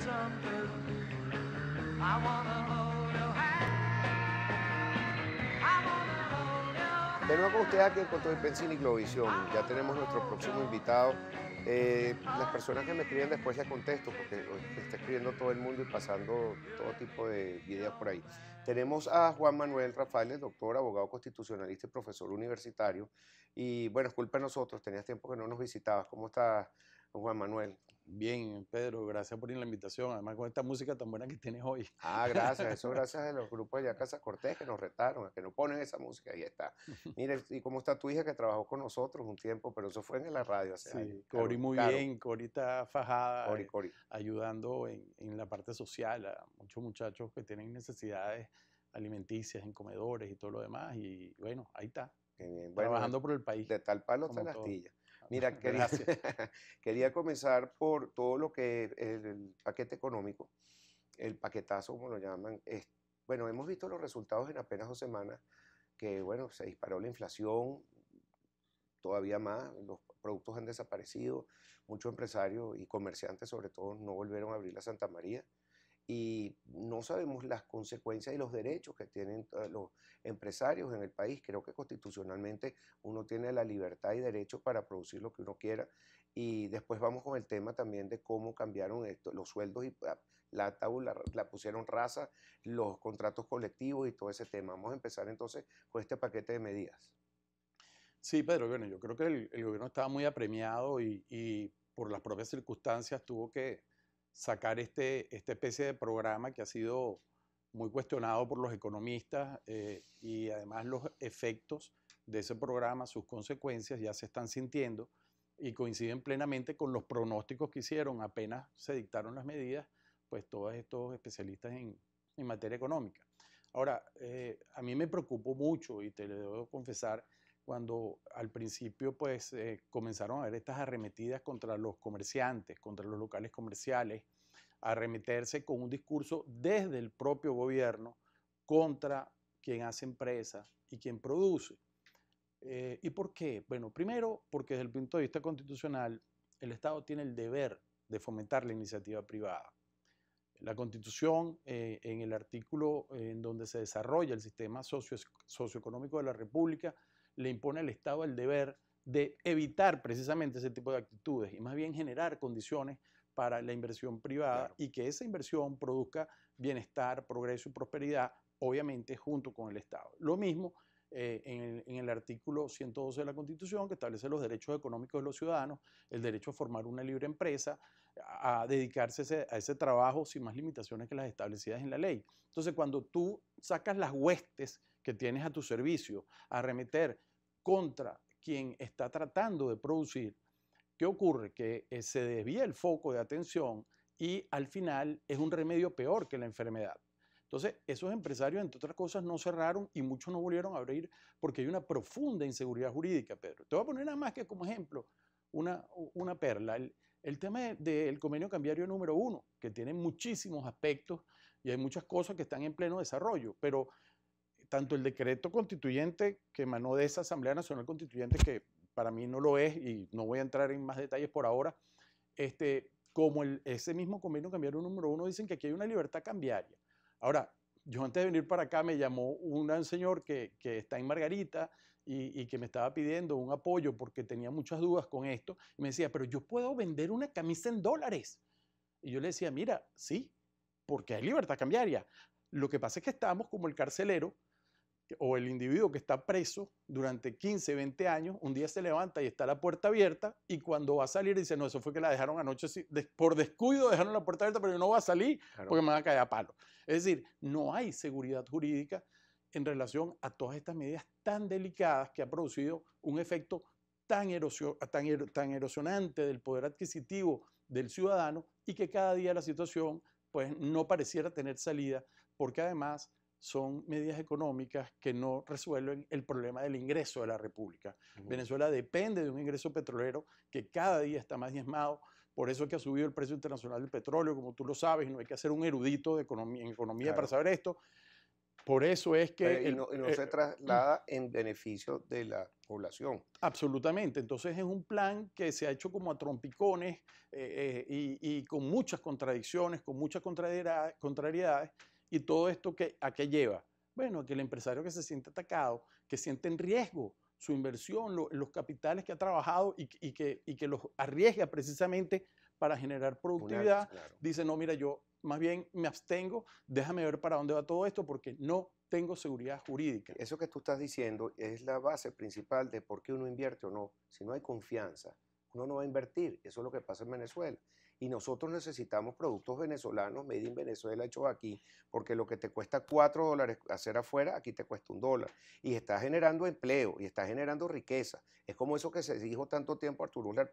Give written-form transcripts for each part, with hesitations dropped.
something. I wanna hold your hand. I wanna hold your De nuevo con ustedes aquí en Conto de Pensini y Globovisión. Ya tenemos nuestro próximo invitado. Las personas que me escriben después les contesto porque me está escribiendo todo el mundo y pasando todo tipo de videos por ahí. Tenemos a Juan Manuel Rafales, doctor, abogado constitucionalista y profesor universitario. Y bueno, es culpa de nosotros, tenías tiempo que no nos visitabas. ¿Cómo estás, Juan Manuel? Bien, Pedro, gracias por la invitación. Además, con esta música tan buena que tienes hoy. Ah, gracias. Eso gracias a los grupos de Casa Cortés que nos retaron, a que no ponen esa música. Ahí está. Mire, ¿y cómo está tu hija que trabajó con nosotros un tiempo? Pero eso fue en la radio hace años. Sí, Cori muy Caro, bien. Cori está fajada, Cori. ayudando en la parte social a muchos muchachos que tienen necesidades alimenticias en comedores y todo lo demás. Y bueno, ahí está, Qué bien. Bueno, trabajando por el país, de tal palo tal como todo. astilla. Mira, Gracias. quería comenzar por todo lo que es el paquete económico, el paquetazo, como lo llaman. Bueno, hemos visto los resultados en apenas 2 semanas, que bueno, se disparó la inflación todavía más, los productos han desaparecido, muchos empresarios y comerciantes sobre todo no volvieron a abrir la Santa María y no sabemos las consecuencias y los derechos que tienen los empresarios en el país. Creo que constitucionalmente uno tiene la libertad y derecho para producir lo que uno quiera. Y después vamos con el tema también de cómo cambiaron esto, los sueldos y la tabla, la pusieron rasa, los contratos colectivos y todo ese tema. Vamos a empezar entonces con este paquete de medidas. Sí, Pedro, bueno, yo creo que el gobierno estaba muy apremiado y por las propias circunstancias tuvo que sacar esta especie de programa que ha sido muy cuestionado por los economistas y además los efectos de ese programa, sus consecuencias ya se están sintiendo y coinciden plenamente con los pronósticos que hicieron apenas se dictaron las medidas, pues todos estos especialistas en materia económica. Ahora, a mí me preocupó mucho y te lo debo confesar cuando al principio pues comenzaron a haber estas arremetidas contra los comerciantes, contra los locales comerciales, a arremeterse con un discurso desde el propio gobierno contra quien hace empresa y quien produce. ¿Y por qué? Bueno, primero porque desde el punto de vista constitucional el Estado tiene el deber de fomentar la iniciativa privada. La Constitución, en el artículo en donde se desarrolla el sistema socioeconómico de la República, le impone al Estado el deber de evitar precisamente ese tipo de actitudes y más bien generar condiciones para la inversión privada Claro. y que esa inversión produzca bienestar, progreso y prosperidad, obviamente junto con el Estado. Lo mismo en el artículo 112 de la Constitución, que establece los derechos económicos de los ciudadanos, el derecho a formar una libre empresa, a dedicarse a ese trabajo sin más limitaciones que las establecidas en la ley. Entonces, cuando tú sacas las huestes que tienes a tu servicio a arremeter contra quien está tratando de producir, ¿qué ocurre? Que se desvía el foco de atención y al final es un remedio peor que la enfermedad. Entonces, esos empresarios, entre otras cosas, no cerraron y muchos no volvieron a abrir porque hay una profunda inseguridad jurídica, Pedro. Te voy a poner nada más que como ejemplo una perla. El tema del convenio cambiario número 1, que tiene muchísimos aspectos y hay muchas cosas que están en pleno desarrollo, pero tanto el decreto constituyente que emanó de esa Asamblea Nacional Constituyente, que para mí no lo es y no voy a entrar en más detalles por ahora, como ese mismo convenio cambiario número 1, dicen que aquí hay una libertad cambiaria. Ahora, yo antes de venir para acá me llamó un señor que está en Margarita y que me estaba pidiendo un apoyo porque tenía muchas dudas con esto y me decía, pero yo puedo vender una camisa en dólares. Y yo le decía, mira, sí, porque hay libertad cambiaria. Lo que pasa es que estamos como el carcelero o el individuo que está preso durante 15, 20 años, un día se levanta y está la puerta abierta y cuando va a salir dice, no, eso fue que la dejaron anoche, por descuido dejaron la puerta abierta, pero yo no voy a salir Claro. porque me van a caer a palo. Es decir, no hay seguridad jurídica en relación a todas estas medidas tan delicadas que ha producido un efecto tan erosionante del poder adquisitivo del ciudadano y que cada día la situación pues no pareciera tener salida porque además son medidas económicas que no resuelven el problema del ingreso de la República. Venezuela depende de un ingreso petrolero que cada día está más diezmado, por eso es que ha subido el precio internacional del petróleo, como tú lo sabes, y no hay que ser un erudito de economía, en economía para Claro. saber esto. Por eso es que Y no se traslada en beneficio de la población. absolutamente. Entonces es un plan que se ha hecho como a trompicones y con muchas contradicciones, con muchas contrariedades. ¿Y todo esto a qué lleva? Bueno, que el empresario que se siente atacado, que siente en riesgo su inversión, los capitales que ha trabajado y que los arriesga precisamente para generar productividad, Claro. dice, no, mira, yo más bien me abstengo, déjame ver para dónde va todo esto porque no tengo seguridad jurídica. Eso que tú estás diciendo es la base principal de por qué uno invierte o no. Si no hay confianza, uno no va a invertir. Eso es lo que pasa en Venezuela. Y nosotros necesitamos productos venezolanos, made in Venezuela, hechos aquí, porque lo que te cuesta $4 hacer afuera, aquí te cuesta $1. Y está generando empleo y está generando riqueza. Es como eso que se dijo tanto tiempo Arturo Uslar,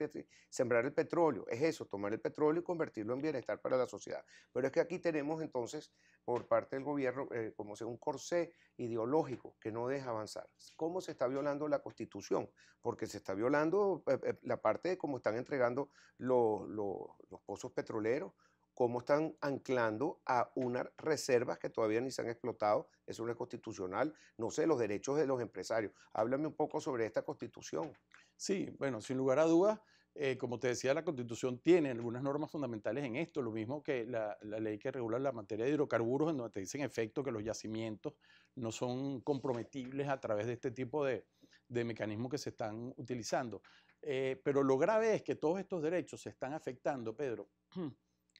sembrar el petróleo. Es eso, tomar el petróleo y convertirlo en bienestar para la sociedad. Pero es que aquí tenemos entonces, por parte del gobierno, como sea un corsé ideológico que no deja avanzar. ¿Cómo se está violando la Constitución? Porque se está violando la parte de cómo están entregando los pozos petroleros, cómo están anclando a unas reservas que todavía ni se han explotado, eso no es constitucional, no sé, los derechos de los empresarios. Háblame un poco sobre esta Constitución. Sí, bueno, sin lugar a dudas, como te decía, la Constitución tiene algunas normas fundamentales en esto, lo mismo que la ley que regula la materia de hidrocarburos, en donde te dice en efecto que los yacimientos no son comprometibles a través de este tipo de mecanismos que se están utilizando. Pero lo grave es que todos estos derechos se están afectando, Pedro,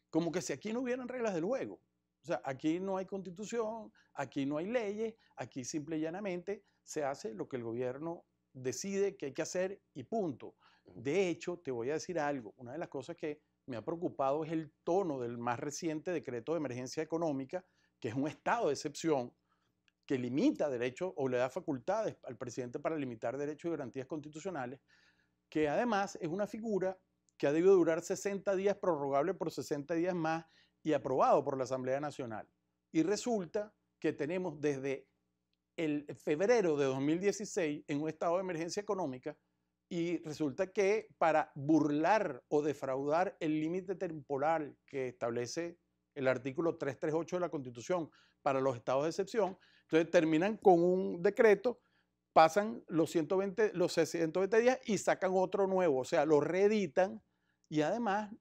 como que si aquí no hubieran reglas del juego. O sea, aquí no hay constitución, aquí no hay leyes, aquí simple y llanamente se hace lo que el gobierno decide que hay que hacer y punto. De hecho, te voy a decir algo, una de las cosas que me ha preocupado es el tono del más reciente decreto de emergencia económica, que es un estado de excepción que limita derechos o le da facultades al presidente para limitar derechos y garantías constitucionales, que además es una figura que ha debido durar 60 días, prorrogable por 60 días más y aprobado por la Asamblea Nacional. Y resulta que tenemos desde el febrero de 2016 en un estado de emergencia económica y resulta que para burlar o defraudar el límite temporal que establece el artículo 338 de la Constitución para los estados de excepción, entonces terminan con un decreto, pasan los 120 días y sacan otro nuevo, o sea, lo reeditan y además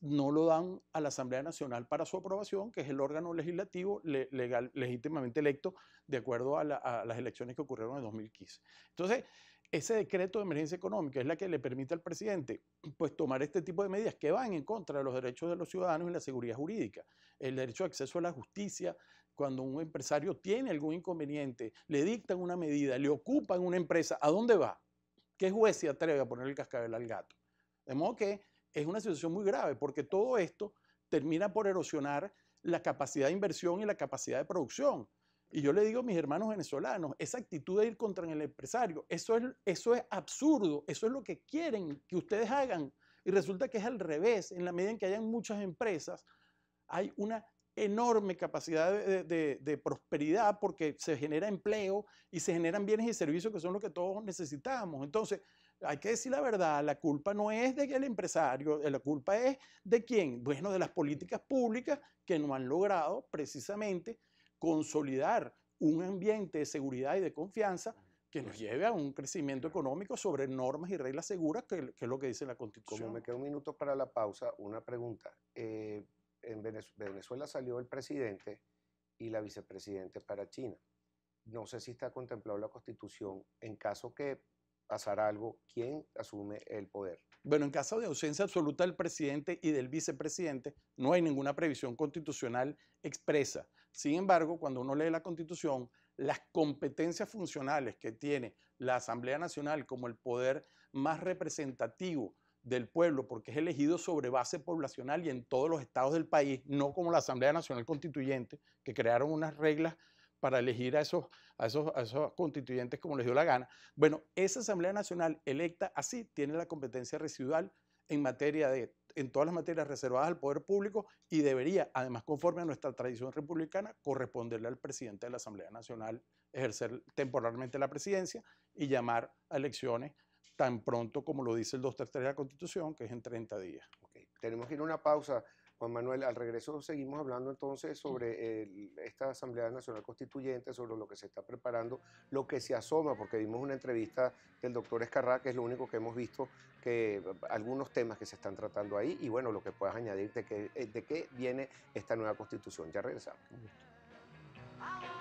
no lo dan a la Asamblea Nacional para su aprobación, que es el órgano legislativo legítimamente electo de acuerdo a las elecciones que ocurrieron en 2015. Entonces, ese decreto de emergencia económica es la que le permite al presidente pues, tomar este tipo de medidas que van en contra de los derechos de los ciudadanos y la seguridad jurídica. El derecho de acceso a la justicia, cuando un empresario tiene algún inconveniente, le dictan una medida, le ocupan una empresa, ¿a dónde va? ¿Qué juez se atreve a poner el cascabel al gato? De modo que es una situación muy grave porque todo esto termina por erosionar la capacidad de inversión y la capacidad de producción. Y yo le digo a mis hermanos venezolanos, esa actitud de ir contra el empresario, eso es absurdo, eso es lo que quieren que ustedes hagan. Y resulta que es al revés, en la medida en que hayan muchas empresas, hay una enorme capacidad de prosperidad porque se genera empleo y se generan bienes y servicios que son lo que todos necesitamos. Entonces, hay que decir la verdad, la culpa no es del empresario, la culpa es de quién. Bueno, de las políticas públicas que no han logrado precisamente consolidar un ambiente de seguridad y de confianza que nos lleve a un crecimiento económico sobre normas y reglas seguras, que es lo que dice la Constitución. Como me queda un minuto para la pausa, una pregunta. En Venezuela salió el presidente y la vicepresidenta para China. No sé si está contemplado en la Constitución. En caso que pasara algo, ¿quién asume el poder? Bueno, en caso de ausencia absoluta del presidente y del vicepresidente, no hay ninguna previsión constitucional expresa. Sin embargo, cuando uno lee la Constitución, las competencias funcionales que tiene la Asamblea Nacional como el poder más representativo del pueblo, porque es elegido sobre base poblacional y en todos los estados del país, no como la Asamblea Nacional Constituyente, que crearon unas reglas para elegir a esos constituyentes como les dio la gana. Bueno, esa Asamblea Nacional electa así tiene la competencia residual en todas las materias reservadas al poder público y debería, además conforme a nuestra tradición republicana, corresponderle al presidente de la Asamblea Nacional ejercer temporalmente la presidencia y llamar a elecciones tan pronto como lo dice el 233 de la Constitución, que es en 30 días. Okay. Tenemos que ir a una pausa. Juan Manuel, al regreso seguimos hablando entonces sobre esta Asamblea Nacional Constituyente, sobre lo que se está preparando, lo que se asoma, porque vimos una entrevista del doctor Escarrá, que es lo único que hemos visto, que algunos temas que se están tratando ahí, y bueno, lo que puedas añadir de qué viene esta nueva Constitución. Ya regresamos. Con gusto. I